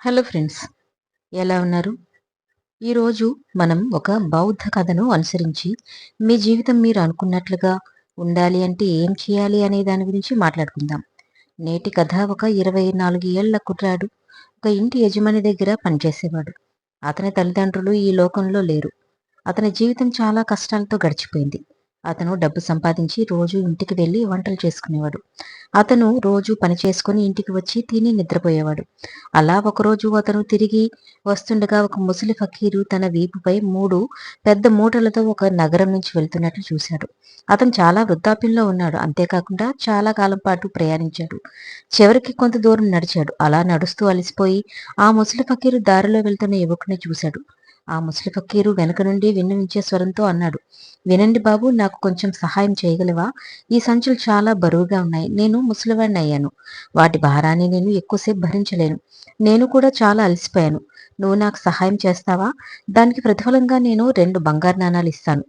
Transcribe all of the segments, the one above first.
Hello friends, ఎలా ఉన్నారు? ఈరోజు మనం ఒక బౌద్ధ కథను అనుసరించి మీ జీవితం మీరు అనుకున్నట్లుగా ఉండాలి అంటే ఏం చేయాలి అనే దాని గురించి మాట్లాడుకుందాం. నేటి కథ ఒక 24 ఏళ్ల కుర్రాడు ఒక ఇంటి యజమాని దగ్గర పనిచేసేవాడు. అతని తల్లిదండ్రులు ఈ లోకంలో లేరు. అతని జీవితం చాలా కష్టాలతో గడిచిపోయింది. అతను డబ్బు సంపాదించి రోజు ఇంటికి వెళ్లి వంటలు చేసుకునేవాడు. అతను రోజు పని చేసుకుని ఇంటికి వచ్చి తిని నిద్రపోయేవాడు. అలా ఒకరోజు అతను తిరిగి వస్తుండగా ఒక ముసలి ఫకీరు తన వీపుపై 3 పెద్ద మూటలతో ఒక నగరం నుంచి వెళ్తున్నట్లు చూశాడు. అతను చాలా వృద్ధాప్యంలో ఉన్నాడు. అంతేకాకుండా చాలా కాలం పాటు ప్రయాణించాడు. చివరికి కొంత దూరం నడిచాడు. అలా నడుస్తూ అలసిపోయి ఆ ముసలి ఫకీరు దారిలో వెళ్తున్న యువకుని చూశాడు. ఆ ముసలి ఫకీరు వెనక నుండి విన్నవించే స్వరంతో అన్నాడు, వినండి బాబు, నాకు కొంచెం సహాయం చేయగలవా? ఈ సంచులు చాలా బరువుగా ఉన్నాయి. నేను ముసలివాడిని అయ్యాను. వాటి భారాన్ని నేను ఎక్కువసేపు భరించలేను. నేను కూడా చాలా అలసిపోయాను. నువ్వు నాకు సహాయం చేస్తావా? దానికి ప్రతిఫలంగా నేను 2 బంగారు నాణాలు ఇస్తాను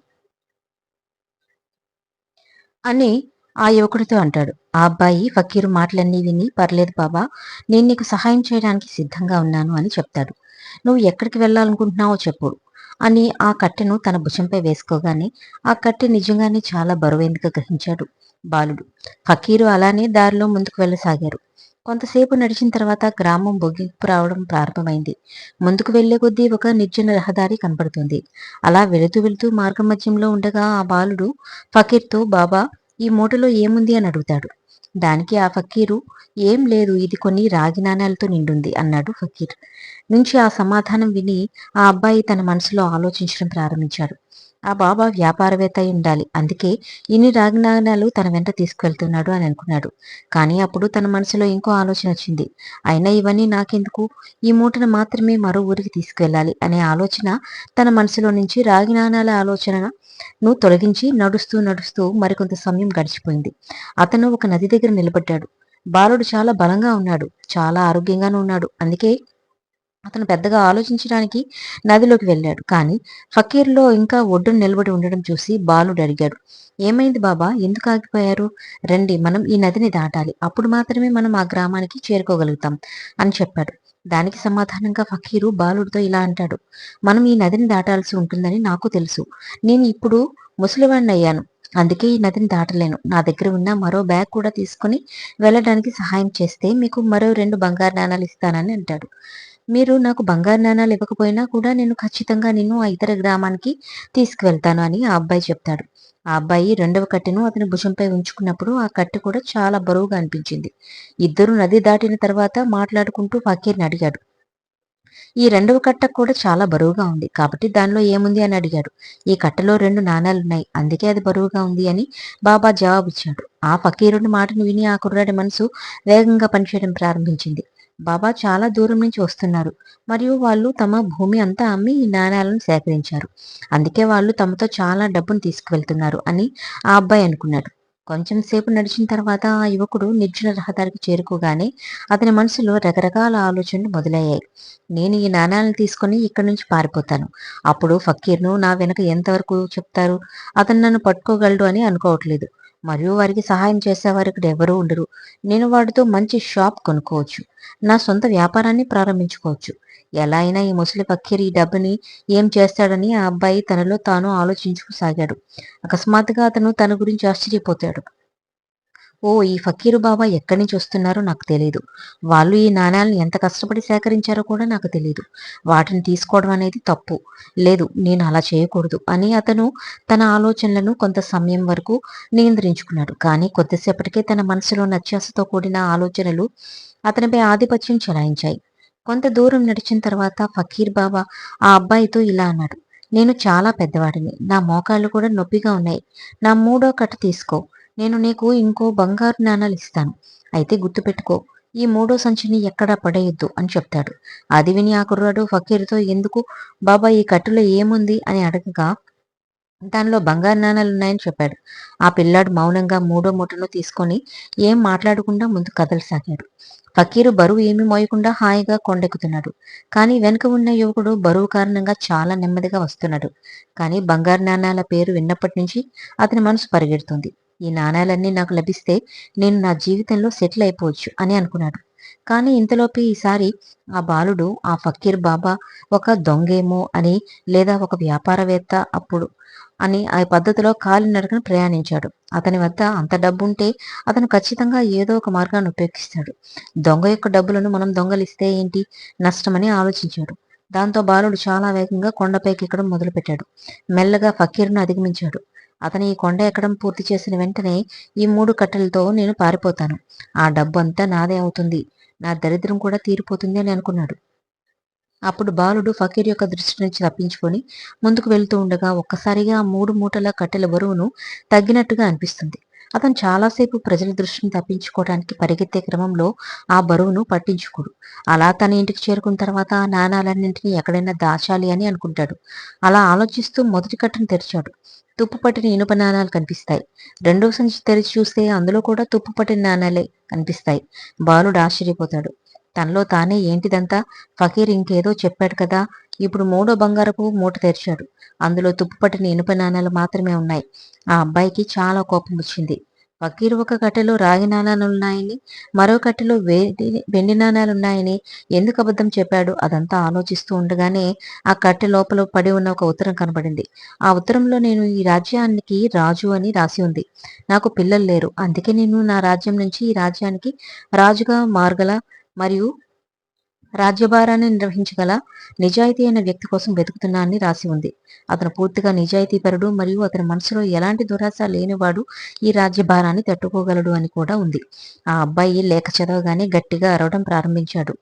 అని ఆ యువకుడితో అంటాడు. ఆ అబ్బాయి ఫకీరు మాటలన్నీ విని, పర్లేదు బాబా, నేను నీకు సహాయం చేయడానికి సిద్ధంగా ఉన్నాను అని చెప్తాడు. నువ్వు ఎక్కడికి వెళ్ళాలనుకుంటున్నావో చెప్పు అని ఆ కట్టెను తన భుజంపై వేసుకోగానే ఆ కట్టె నిజంగానే చాలా బరువైందిగా గ్రహించాడు బాలుడు. ఫకీరు అలానే దారిలో ముందుకు వెళ్ళసాగారు. కొంతసేపు నడిచిన తర్వాత గ్రామం బొగ్గింపు రావడం ప్రారంభమైంది. ముందుకు వెళ్లే కొద్దీ ఒక నిర్జన రహదారి కనపడుతుంది. అలా వెళుతూ వెళుతూ మార్గ మధ్యంలో ఉండగా ఆ బాలుడు ఫకీర్తో, బాబా, ఈ మూటలో ఏముంది అని అడుగుతాడు. దానికి ఆ ఫకీరు, ఏం లేదు, ఇది కొన్ని రాగి నాణాలతో నిండుంది అన్నాడు. ఫకీర్ నుంచి ఆ సమాధానం విని ఆ అబ్బాయి తన మనసులో ఆలోచించడం ప్రారంభించాడు. ఆ బాబా వ్యాపారవేత్త అయి ఉండాలి, అందుకే ఇన్ని రాగి నాణాలు తన వెంట తీసుకువెళ్తున్నాడు అని అనుకున్నాడు. కానీ అప్పుడు తన మనసులో ఇంకో ఆలోచన వచ్చింది. అయినా ఇవన్నీ నాకెందుకు, ఈ మూటను మాత్రమే మరో ఊరికి తీసుకువెళ్ళాలి అనే ఆలోచన తన మనసులో నుంచి రాగి నాణాల ఆలోచనను తొలగించి నడుస్తూ నడుస్తూ మరికొంత సమయం గడిచిపోయింది. అతను ఒక నది దగ్గర నిలబడ్డాడు. బాలుడు చాలా బలంగా ఉన్నాడు, చాలా ఆరోగ్యంగానూ ఉన్నాడు. అందుకే అతను పెద్దగా ఆలోచించడానికి నదిలోకి వెళ్ళాడు. కానీ ఫకీర్లో ఇంకా ఒడ్డున నిలబడి ఉండడం చూసి బాలుడు అడిగాడు, ఏమైంది బాబా, ఎందుకు ఆగిపోయారు? రండి, మనం ఈ నదిని దాటాలి. అప్పుడు మాత్రమే మనం ఆ గ్రామానికి చేరుకోగలుగుతాం అని చెప్పాడు. దానికి సమాధానంగా ఫకీరు బాలుడితో ఇలా అంటాడు, మనం ఈ నదిని దాటాల్సి ఉంటుందని నాకు తెలుసు. నేను ఇప్పుడు ముసలివాణ్ణి అయ్యాను. అందుకే ఈ నదిని దాటలేను. నా దగ్గర ఉన్న మరో బ్యాగ్ కూడా తీసుకుని వెళ్ళడానికి సహాయం చేస్తే మీకు మరో 2 బంగారు నాణాలు ఇస్తానని అంటాడు. మీరు నాకు బంగారు నాణాలు ఇవ్వకపోయినా కూడా నేను ఖచ్చితంగా నిన్ను ఆ ఇతర గ్రామానికి తీసుకువెళ్తాను అని ఆ అబ్బాయి చెప్తాడు. ఆ అబ్బాయి రెండవ కట్టెను అతని భుజంపై ఉంచుకున్నప్పుడు ఆ కట్టె కూడా చాలా బరువుగా అనిపించింది. ఇద్దరు నది దాటిన తర్వాత మాట్లాడుకుంటూ ఫకీర్ని అడిగాడు, ఈ రెండవ కట్ట కూడా చాలా బరువుగా ఉంది, కాబట్టి దానిలో ఏముంది అని అడిగాడు. ఈ కట్టలో 2 నాణాలున్నాయి, అందుకే అది బరువుగా ఉంది అని బాబా జవాబిచ్చాడు. ఆ ఫకీరుని మాటను విని ఆ కుర్రాడి మనసు వేగంగా పనిచేయడం ప్రారంభించింది. బాబా చాలా దూరం నుంచి వస్తున్నారు మరియు వాళ్ళు తమ భూమి అంతా అమ్మి ఈ నాణాలను సేకరించారు. అందుకే వాళ్ళు తమతో చాలా డబ్బును తీసుకువెళ్తున్నారు అని ఆ అబ్బాయి అనుకున్నాడు. కొంచెం సేపు నడిచిన తర్వాత ఆ యువకుడు నిర్జన రహదారికి చేరుకోగానే అతని మనసులో రకరకాల ఆలోచనలు మొదలయ్యాయి. నేను ఈ నాణాలను తీసుకుని ఇక్కడి నుంచి పారిపోతాను. అప్పుడు ఫకీర్ను నా వెనక ఎంతవరకు చెప్తారు? అతను నన్ను పట్టుకోగలడు అని అనుకోవట్లేదు. మరియు వారికి సహాయం చేసేవారు ఇక్కడ ఎవరూ ఉండరు. నేను వాడితో మంచి షాప్ కొనుక్కోవచ్చు. నా సొంత వ్యాపారాన్ని ప్రారంభించుకోవచ్చు. ఎలా అయినా ఈ ముసలి ఫకీర్ ఈ డబ్బుని ఏం చేస్తాడని ఆ అబ్బాయి తనలో తాను ఆలోచించుకోసాగాడు. అకస్మాత్తుగా అతను తన గురించి ఆశ్చర్యపోతాడు. ఓ, ఈ ఫకీరు బాబా ఎక్కడి నుంచి వస్తున్నారో నాకు తెలీదు. వాళ్ళు ఈ నాణాలను ఎంత కష్టపడి సేకరించారో కూడా నాకు తెలీదు. వాటిని తీసుకోవడం అనేది తప్పు. లేదు, నేను అలా చేయకూడదు అని అతను తన ఆలోచనలను కొంత సమయం వరకు నియంత్రించుకున్నాడు. కానీ కొద్దిసేపటికే తన మనసులో అత్యాశతో కూడిన ఆలోచనలు అతనిపై ఆధిపత్యం చెలాయించాయి. కొంత దూరం నడిచిన తర్వాత ఫకీర్ బాబా ఆ అబ్బాయితో ఇలా అన్నాడు, నేను చాలా పెద్దవాడిని. నా మోకాళ్ళు కూడా నొప్పిగా ఉన్నాయి. నా 3వ కట్ట తీసుకో. నేను నీకు ఇంకో బంగారు నాణాలు ఇస్తాను. అయితే గుర్తుపెట్టుకో, ఈ 3వ సంచిని ఎక్కడా పడేయొద్దు అని చెప్తాడు. అది విని ఆ కుర్రాడు ఫకీరుతో, ఎందుకు బాబా, ఈ కట్టులో ఏముంది అని అడగగా దానిలో బంగారు నాణాలున్నాయని చెప్పాడు. ఆ పిల్లాడు మౌనంగా 3వ మూటను తీసుకొని ఏం మాట్లాడకుండా ముందు కదలసాగాడు. ఫకీరు బరువు ఏమీ మోయకుండా హాయిగా కొండెక్కుతున్నాడు. కానీ వెనుక ఉన్న యువకుడు బరువు కారణంగా చాలా నెమ్మదిగా వస్తున్నాడు. కానీ బంగారు నాణాల పేరు విన్నప్పటి నుంచి అతని మనసు పరిగెడుతుంది. ఈ నాణాలన్నీ నాకు లభిస్తే నేను నా జీవితంలో సెటిల్ అయిపోవచ్చు అని అనుకున్నాడు. కానీ ఇంతలోపే ఈసారి ఆ బాలుడు ఆ ఫకీర్ బాబా ఒక దొంగేమో అని, లేదా ఒక వ్యాపారవేత్త అప్పుడు అని ఆ పద్ధతిలో కాలినడకన ప్రయాణించాడు. అతని వద్ద అంత డబ్బుంటే అతను ఖచ్చితంగా ఏదో ఒక మార్గాన్ని ఉపయోగిస్తాడు. దొంగ యొక్క డబ్బులను మనం దొంగలిస్తే ఏంటి నష్టమని ఆలోచించాడు. దాంతో బాలుడు చాలా వేగంగా కొండపైకి ఎక్కడం మొదలుపెట్టాడు. మెల్లగా ఫకీర్ను అధిగమించాడు. అతను ఈ కొండ ఎక్కడం పూర్తి చేసిన వెంటనే ఈ 3 కట్టెలతో నేను పారిపోతాను. ఆ డబ్బు అంతా నాదే అవుతుంది. నా దరిద్రం కూడా తీరిపోతుంది అని అనుకున్నాడు. అప్పుడు బాలుడు ఫకీర్ యొక్క దృష్టి నుంచి తప్పించుకొని ముందుకు వెళ్తూ ఉండగా ఒక్కసారిగా ఆ 3 మూటల కట్టెల బరువును తగ్గినట్టుగా అనిపిస్తుంది. అతను చాలాసేపు ప్రజల దృష్టిని తప్పించుకోవడానికి పరిగెత్తే క్రమంలో ఆ బరువును పట్టించుకోడు. అలా తన ఇంటికి చేరుకున్న తర్వాత ఆ నాణాలన్నింటినీ ఎక్కడైనా దాచాలి అని అనుకుంటాడు. అలా ఆలోచిస్తూ మొదటి కట్టను తెరిచాడు. తుప్పు పట్టిన ఇనుప నాణాలు కనిపిస్తాయి. రెండవ సంచి తెరిచి చూస్తే అందులో కూడా తుప్పు పట్టిన నాణాలే కనిపిస్తాయి. బాలుడు ఆశ్చర్యపోతాడు. తనలో తానే ఏంటిదంతా, ఫకీర్ ఇంకేదో చెప్పాడు కదా. ఇప్పుడు 3వ బంగారపు మూట తెరిచాడు. అందులో తుప్పుపట్టిన ఇనుప నాణాలు మాత్రమే ఉన్నాయి. ఆ అబ్బాయికి చాలా కోపం వచ్చింది. ఫకీర్ ఒక కట్టెలో రాగి నాణాలున్నాయని, మరో కట్టెలో వెండి నాణాలున్నాయని ఎందుకు అబద్ధం చెప్పాడు? అదంతా ఆలోచిస్తూ ఉండగానే ఆ కట్టె లోపల పడి ఉన్న ఒక ఉత్తరం కనబడింది. ఆ ఉత్తరంలో నేను ఈ రాజ్యానికి రాజు అని రాసి ఉంది. నాకు పిల్లలు లేరు. అందుకే నేను నా రాజ్యం నుంచి ఈ రాజ్యానికి రాజుగా మార్గల మరియు రాజ్యభారాన్ని నిర్వహించగల నిజాయితీ అయిన వ్యక్తి కోసం వెతుకుతున్నానని రాసి ఉంది. అతను పూర్తిగా నిజాయితీపరుడు మరియు అతని మనసులో ఎలాంటి దురాశ లేనివాడు ఈ రాజ్యభారాన్ని తట్టుకోగలడు అని కూడా ఉంది. ఆ అబ్బాయి లేఖ చదవగానే గట్టిగా అరవడం ప్రారంభించాడు.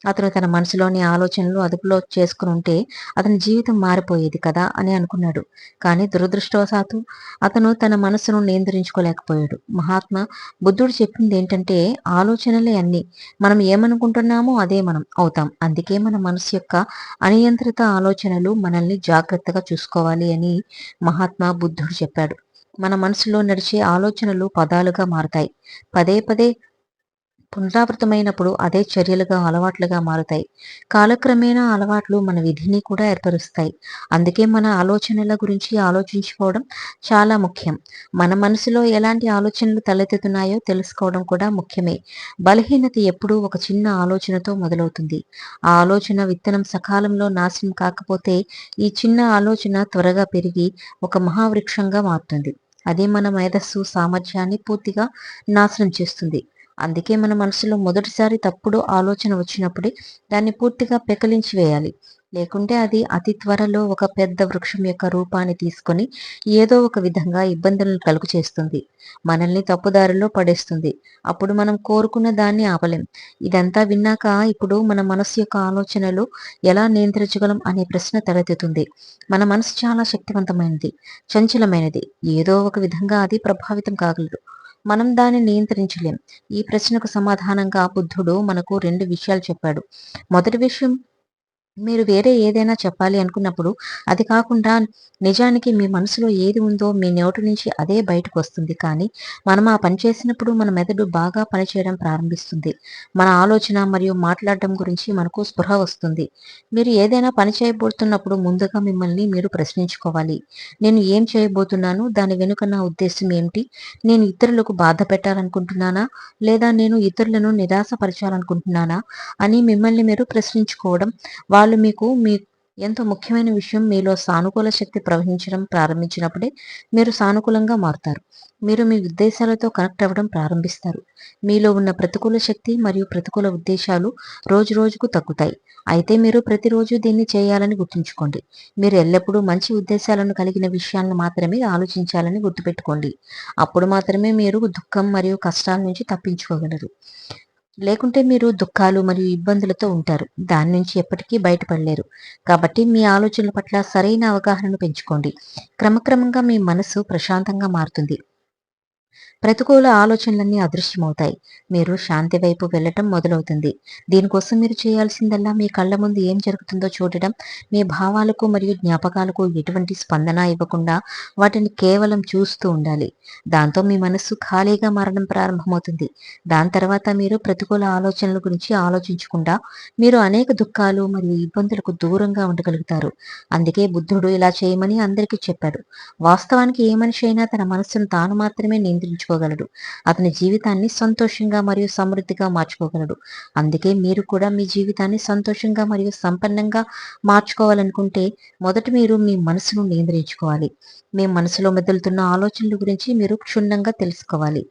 అతను తన మనసులోని ఆలోచనలు అదుపులో చేసుకుని ఉంటే అతని జీవితం మారిపోయేది కదా అని అనుకున్నాడు. కానీ దురదృష్టవశాత్తు అతను తన మనసును నియంత్రించుకోలేకపోయాడు. మహాత్మా బుద్ధుడు చెప్పింది ఏంటంటే, ఆలోచనలే అన్ని. మనం ఏమనుకుంటున్నామో అదే మనం అవుతాం. అందుకే మన మనసు యొక్క అనియంత్రిత ఆలోచనలు మనల్ని జాగ్రత్తగా చూసుకోవాలి అని మహాత్మా బుద్ధుడు చెప్పాడు. మన మనసులో నడిచే ఆలోచనలు పదాలుగా మారతాయి. పదే పదే పునరావృతమైనప్పుడు అదే చర్యలుగా అలవాట్లుగా మారుతాయి. కాలక్రమేణా అలవాట్లు మన విధిని కూడా ఏర్పరుస్తాయి. అందుకే మన ఆలోచనల గురించి ఆలోచించుకోవడం చాలా ముఖ్యం. మన మనసులో ఎలాంటి ఆలోచనలు తలెత్తుతున్నాయో తెలుసుకోవడం కూడా ముఖ్యమే. బలహీనత ఎప్పుడూ ఒక చిన్న ఆలోచనతో మొదలవుతుంది. ఆ ఆలోచన విత్తనం సకాలంలో నాశనం కాకపోతే ఈ చిన్న ఆలోచన త్వరగా పెరిగి ఒక మహావృక్షంగా మారుతుంది. అదే మన మేధస్సు సామర్థ్యాన్ని పూర్తిగా నాశనం చేస్తుంది. అందుకే మన మనసులో మొదటిసారి తప్పుడు ఆలోచన వచ్చినప్పుడే దాన్ని పూర్తిగా పెకలించి వేయాలి. లేకుంటే అది అతి త్వరలో ఒక పెద్ద వృక్షం యొక్క రూపాన్ని తీసుకొని ఏదో ఒక విధంగా ఇబ్బందులను కలుగు చేస్తుంది. మనల్ని తప్పుదారిలో పడేస్తుంది. అప్పుడు మనం కోరుకున్న దాన్ని ఆపలేం. ఇదంతా విన్నాక ఇప్పుడు మన మనసు యొక్క ఆలోచనలు ఎలా నియంత్రించగలం అనే ప్రశ్న తలెత్తుతుంది. మన మనసు చాలా శక్తివంతమైనది, చంచలమైనది. ఏదో ఒక విధంగా అది ప్రభావితం కాగలదు. మనం దాన్ని నియంత్రించలేం. ఈ ప్రశ్నకు సమాధానంగా బుద్ధుడు మనకు 2 విషయాలు చెప్పాడు. మొదటి విషయం, మీరు వేరే ఏదైనా చెప్పాలి అనుకున్నప్పుడు అది కాకుండా నిజానికి మీ మనసులో ఏది ఉందో మీ నోటి నుంచి అదే బయటకు వస్తుంది. కానీ మనం ఆ పని చేసినప్పుడు మన మెదడు బాగా పనిచేయడం ప్రారంభిస్తుంది. మన ఆలోచన మరియు మాట్లాడడం గురించి మనకు స్పృహ వస్తుంది. మీరు ఏదైనా పని చేయబోతున్నప్పుడు ముందుగా మిమ్మల్ని మీరు ప్రశ్నించుకోవాలి. నేను ఏం చేయబోతున్నాను? దాని వెనుక నా ఉద్దేశం ఏమిటి? నేను ఇతరులకు బాధ పెట్టాలనుకుంటున్నానా? లేదా నేను ఇతరులను నిరాశపరచాలనుకుంటున్నానా అని మిమ్మల్ని మీరు ప్రశ్నించుకోవడం, వాళ్ళు మీ ఎంతో ముఖ్యమైన విషయం, మీలో సానుకూల శక్తి ప్రవహించడం ప్రారంభించినప్పుడే మీరు సానుకూలంగా మారుతారు. మీరు మీ ఉద్దేశాలతో కనెక్ట్ అవ్వడం ప్రారంభిస్తారు. మీలో ఉన్న ప్రతికూల శక్తి మరియు ప్రతికూల ఉద్దేశాలు రోజు రోజుకు తగ్గుతాయి. అయితే మీరు ప్రతిరోజు దీన్ని చేయాలని గుర్తుంచుకోండి. మీరు ఎల్లప్పుడూ మంచి ఉద్దేశాలను కలిగిన విషయాలను మాత్రమే ఆలోచించాలని గుర్తుపెట్టుకోండి. అప్పుడు మాత్రమే మీరు దుఃఖం మరియు కష్టాల నుంచి తప్పించుకోగలరు. లేకుంటే మీరు దుఃఖాలు మరియు ఇబ్బందులతో ఉంటారు. దాని నుంచి ఎప్పటికీ బయటపడలేరు. కాబట్టి మీ ఆలోచనల పట్ల సరైన అవగాహనను పెంచుకోండి. క్రమక్రమంగా మీ మనసు ప్రశాంతంగా మారుతుంది. ప్రతికూల ఆలోచనలన్నీ అదృశ్యమవుతాయి. మీరు శాంతి వైపు వెళ్ళటం మొదలవుతుంది. దీనికోసం మీరు చేయాల్సిందల్లా మీ కళ్ళ ముందు ఏం జరుగుతుందో చూడటం, మీ భావాలకు మరియు జ్ఞాపకాలకు ఎటువంటి స్పందన ఇవ్వకుండా వాటిని కేవలం చూస్తూ ఉండాలి. దాంతో మీ మనస్సు ఖాళీగా మారడం ప్రారంభమవుతుంది. దాని తర్వాత మీరు ప్రతికూల ఆలోచనల గురించి ఆలోచించకుండా మీరు అనేక దుఃఖాలు మరియు ఇబ్బందులకు దూరంగా ఉండగలుగుతారు. అందుకే బుద్ధుడు ఇలా చేయమని అందరికీ చెప్పాడు. వాస్తవానికి ఏ మనిషి అయినా తన మనస్సును తాను మాత్రమే నియంత్రించుకోవాలి. మార్చుకోగలడు. అతని జీవితాన్ని సంతోషంగా మరియు సమృద్ధిగా మార్చుకోగలడు. అందుకే మీరు కూడా మీ జీవితాన్ని సంతోషంగా మరియు సంపన్నంగా మార్చుకోవాలనుకుంటే మొదట మీరు మీ మనసును నియంత్రించుకోవాలి. మీ మనసులో మెదులుతున్న ఆలోచనల గురించి మీరు క్షుణ్ణంగా తెలుసుకోవాలి.